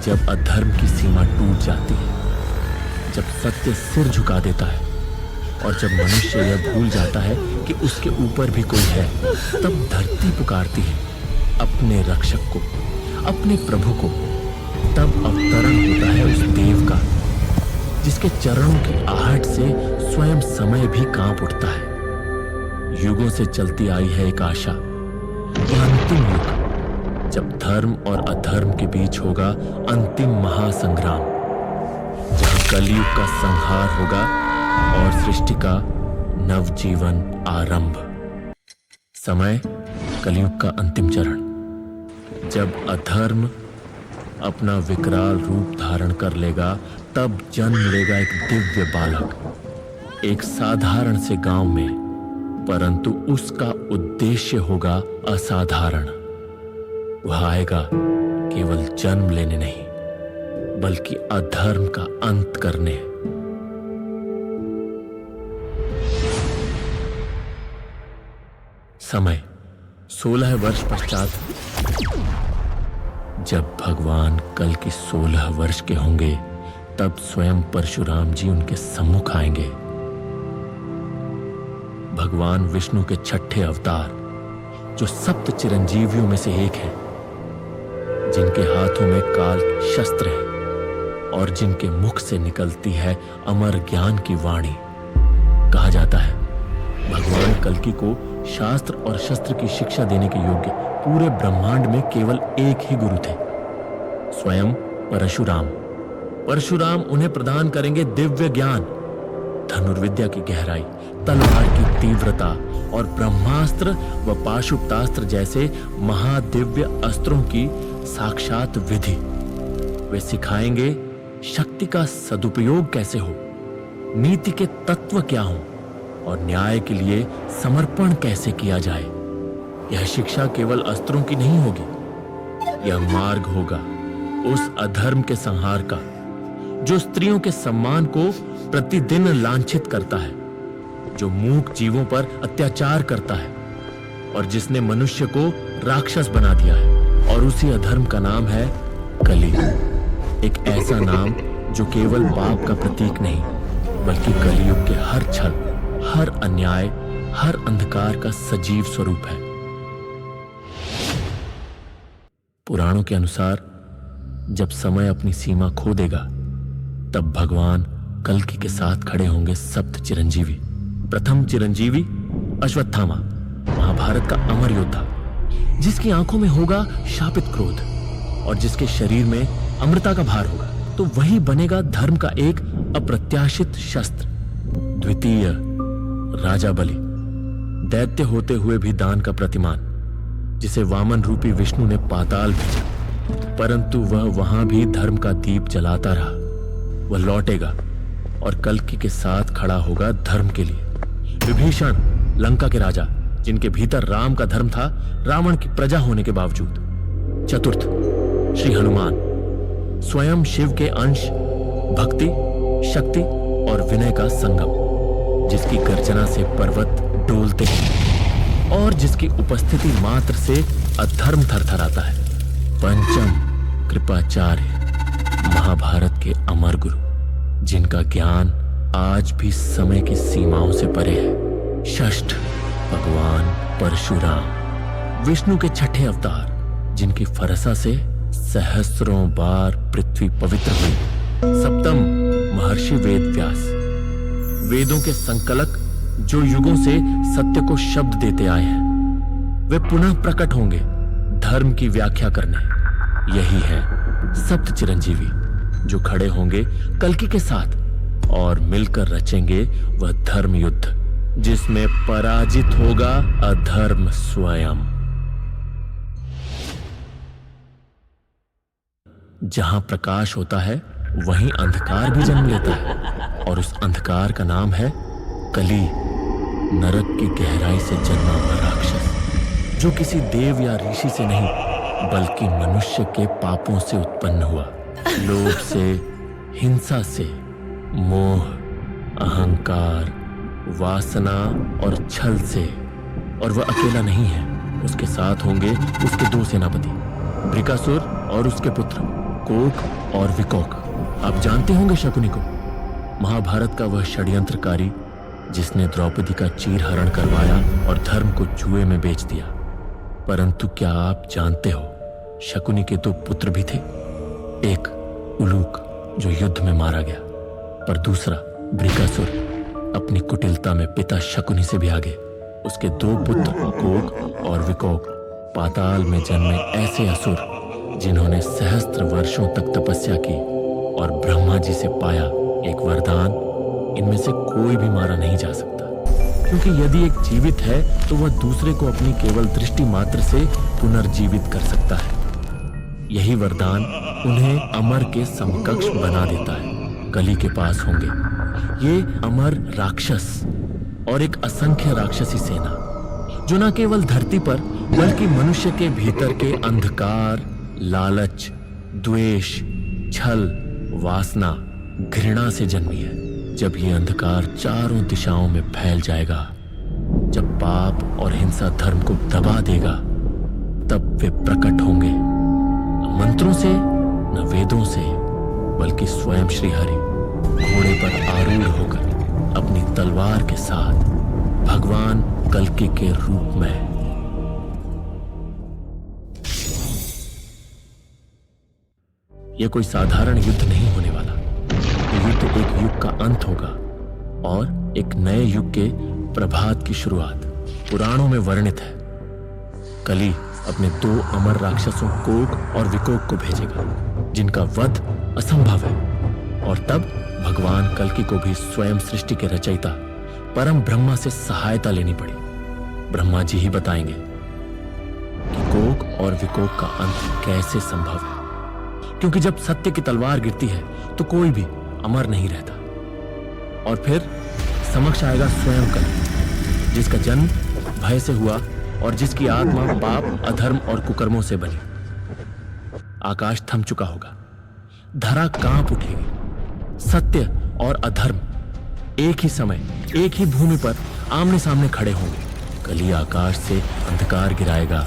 जब अधर्म की सीमा टूट जाती है, जब सत्य सिर झुका देता है और जब मनुष्य यह भूल जाता है कि उसके ऊपर भी कोई है, तब धरती पुकारती है अपने रक्षक को, अपने प्रभु को। तब अवतरण होता है उस देव का, जिसके चरणों की आहट से स्वयं समय भी कांप उठता है। युगों से चलती आई है एक आशा, वह अंतिम युग जब धर्म और अधर्म के बीच होगा अंतिम महासंग्राम, जहां कलयुग का संहार होगा और सृष्टि का नवजीवन आरंभ। समय कलयुग का अंतिम चरण, जब अधर्म अपना विकराल रूप धारण कर लेगा, तब जन्म लेगा एक दिव्य बालक, एक साधारण से गांव में, परंतु उसका उद्देश्य होगा असाधारण। वह आएगा केवल जन्म लेने नहीं, बल्कि अधर्म का अंत करने। समय 16 वर्ष पश्चात, जब भगवान कल के 16 वर्ष के होंगे, तब स्वयं परशुराम जी उनके सम्मुख आएंगे। भगवान विष्णु के छठे अवतार, जो सप्त चिरंजीवियों में से एक है, जिनके हाथों में काल शस्त्र है और जिनके मुख से निकलती है अमर ज्ञान की वाणी। कहा जाता है भगवान कल्कि को शास्त्र और शस्त्र की शिक्षा देने के योग्य पूरे ब्रह्मांड में केवल एक ही गुरु थे, स्वयं परशुराम। परशुराम उन्हें प्रदान करेंगे दिव्य ज्ञान, धनुर्विद्या की गहराई, तलवार की तीव्रता और ब्रह्मास्त्र व पाशुपतास्त्र जैसे महादिव्य अस्त्रों की साक्षात विधि। वे सिखाएंगे शक्ति का सदुपयोग कैसे हो, नीति के तत्व क्या हो और न्याय के लिए समर्पण कैसे किया जाए। यह शिक्षा केवल अस्त्रों की नहीं होगी, यह मार्ग होगा उस अधर्म के संहार का, जो स्त्रियों के सम्मान को प्रतिदिन लांछित करता है, जो मूक जीवों पर अत्याचार करता है और जिसने मनुष्य को राक्षस बना दिया है। और उसी अधर्म का नाम है कली, एक ऐसा नाम जो केवल पाप का प्रतीक नहीं, बल्कि कलियुग के हर छल, हर अन्याय, हर अंधकार का सजीव स्वरूप है। पुराणों के अनुसार जब समय अपनी सीमा खो देगा, तब भगवान कल्कि के साथ खड़े होंगे सप्त चिरंजीवी। प्रथम चिरंजीवी अश्वत्थामा, महाभारत का अमर योद्धा, जिसकी आंखों में होगा शापित क्रोध और जिसके शरीर में अमृता का भार होगा, तो वही बनेगा धर्म का एक अप्रत्याशित शस्त्र। द्वितीय राजा बलि, दैत्य होते हुए भी दान का प्रतिमान, जिसे वामन रूपी विष्णु ने पाताल भेजा, परंतु वह वहां भी धर्म का दीप जलाता रहा। वह लौटेगा और कल्कि के साथ खड़ा होगा धर्म के लिए। विभीषण, लंका के राजा, जिनके भीतर राम का धर्म था, रावण की प्रजा होने के बावजूद। चतुर्थ श्री हनुमान, स्वयं शिव के अंश, भक्ति, शक्ति और विनय का संगम, जिसकी गर्जना से पर्वत डोलते हैं और जिसकी उपस्थिति मात्र से अधर्म थरथराता है। पंचम कृपाचार्य, महाभारत के अमर गुरु, जिनका ज्ञान आज भी समय की सीमाओं से परे है। षष्ठ भगवान परशुराम, विष्णु के छठे अवतार, जिनकी फरसा से सहस्रों बार पृथ्वी पवित्र हुई। सप्तम महर्षि वेद व्यास, वेदों के संकलक, जो युगों से सत्य को शब्द देते आए हैं। वे पुनः प्रकट होंगे धर्म की व्याख्या करने। यही है सप्त चिरंजीवी, जो खड़े होंगे कल्कि के साथ और मिलकर रचेंगे वह धर्म युद्ध, जिसमें पराजित होगा अधर्म स्वयं। जहां प्रकाश होता है, वहीं अंधकार भी जन्म लेता है, और उस अंधकार का नाम है कली, नरक की गहराई से जन्मा हुआ राक्षस, जो किसी देव या ऋषि से नहीं, बल्कि मनुष्य के पापों से उत्पन्न हुआ। लोभ से, हिंसा से, मोह, अहंकार, वासना और छल से। और वह अकेला नहीं है, उसके साथ होंगे उसके दो सेनापति, भृकासुर और उसके पुत्र, कोक और विकोक। आप जानते होंगे शकुनी को, महाभारत का वह षड्यंत्रकारी जिसने द्रौपदी का चीरहरण करवाया और धर्म को जुए में बेच दिया। परंतु क्या आप जानते हो, शकुनी के 2 पुत्र भी थे। एक उलूक जो युद्ध में मारा गया, पर दूसरा बृकासुर अपनी कुटिलता में पिता शकुनी से भी आगे। उसके 2 पुत्र कोक और विकोक पाताल में जन्मे ऐसे असुर जिन्होंने सहस्त्र वर्षों तक तपस्या की और ब्रह्मा जी से पाया एक वरदान। इनमें से कोई भी मारा नहीं जा सकता, क्योंकि यदि एक जीवित है तो वह दूसरे को अपनी केवल दृष्टि मात्र से पुनर्जीवित कर सकता है। यही वरदान उन्हें अमर के समकक्ष बना देता है। कली के पास होंगे ये अमर राक्षस और एक असंख्य राक्षसी सेना, जो न केवल धरती पर बल्कि मनुष्य के भीतर के अंधकार, लालच, द्वेष, छल, वासना, घृणा से जन्मी है। जब ये अंधकार चारों दिशाओं में फैल जाएगा, जब पाप और हिंसा धर्म को दबा देगा, तब वे प्रकट होंगे, न मंत्रों से न वेदों से, बल्कि स्वयं श्री हरि घोड़े पर आरूढ़ होकर अपनी तलवार के साथ भगवान कल्कि के रूप में। यह कोई साधारण युद्ध नहीं होने वाला। युद्ध एक युग का अंत होगा और एक नए युग के प्रभात की शुरुआत। पुराणों में वर्णित है, कली अपने 2 अमर राक्षसों कोक और विकोक को भेजेगा, जिनका वध असंभव है। और तब भगवान कल्कि को भी स्वयं सृष्टि के रचयिता परम ब्रह्मा से सहायता लेनी पड़ी। ब्रह्मा जी ही बताएंगे कि कोक और विकोक का अंत कैसे संभव है, क्योंकि जब सत्य की तलवार गिरती है तो कोई भी अमर नहीं रहता। और फिर समक्ष आएगा स्वयं कल्कि, जिसका जन्म भय से हुआ और जिसकी आत्मा पाप, अधर्म और कुकर्मों से बनी। आकाश थम चुका होगा, धरा कांप उठेगी। सत्य और अधर्म एक ही समय, एक ही भूमि पर आमने सामने खड़े होंगे। कली आकाश से अंधकार गिराएगा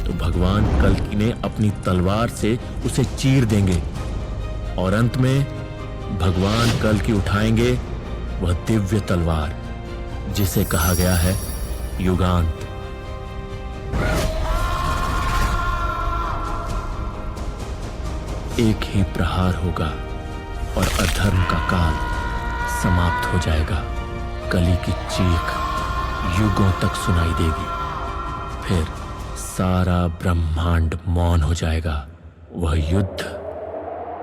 तो भगवान कल्कि ने अपनी तलवार से उसे चीर देंगे और अंत में भगवान कल्कि उठाएंगे वह दिव्य तलवार, जिसे कहा गया है युगांत। एक ही प्रहार होगा और अधर्म का काल समाप्त हो जाएगा। कली की चीख युगों तक सुनाई देगी। फिर सारा ब्रह्मांड मौन हो जाएगा। वह युद्ध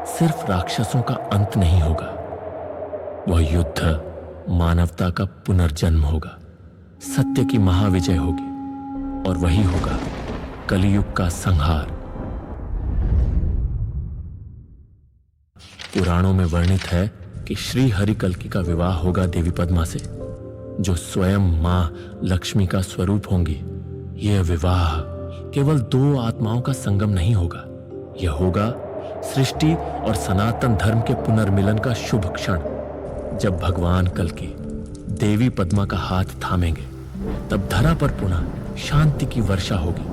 सिर्फ राक्षसों का अंत नहीं होगा, वह युद्ध मानवता का पुनर्जन्म होगा। सत्य की महाविजय होगी और वही होगा कलियुग का संहार। पुराणों में वर्णित है कि श्री हरि कल्कि का विवाह होगा देवी पद्मा से, जो स्वयं मां लक्ष्मी का स्वरूप होंगी। यह विवाह केवल 2 आत्माओं का संगम नहीं होगा, यह होगा सृष्टि और सनातन धर्म के पुनर्मिलन का शुभ क्षण। जब भगवान कल्कि देवी पद्मा का हाथ थामेंगे, तब धरा पर पुनः शांति की वर्षा होगी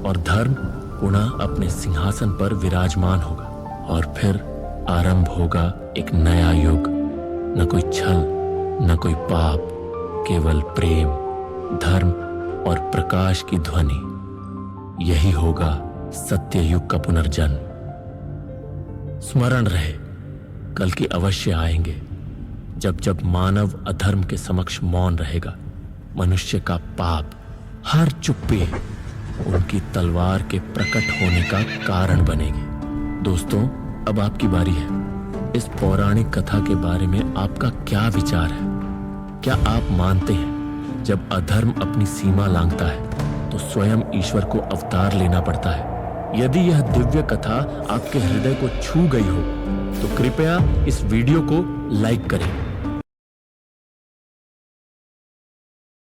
और धर्म पुनः अपने सिंहासन पर विराजमान होगा। और फिर आरंभ होगा एक नया युग। न कोई छल, न कोई पाप, केवल प्रेम, धर्म और प्रकाश की ध्वनि। यही होगा सत्य युग का पुनर्जन्म। स्मरण रहे, कल्कि अवश्य आएंगे। जब जब मानव अधर्म के समक्ष मौन रहेगा, मनुष्य का पाप, हर चुप्पी उनकी तलवार के प्रकट होने का कारण बनेगी। दोस्तों, अब आपकी बारी है। इस पौराणिक कथा के बारे में आपका क्या विचार है? क्या आप मानते हैं जब अधर्म अपनी सीमा लांघता है तो स्वयं ईश्वर को अवतार लेना पड़ता है? यदि यह दिव्य कथा आपके हृदय को छू गई हो तो कृपया इस वीडियो को लाइक करें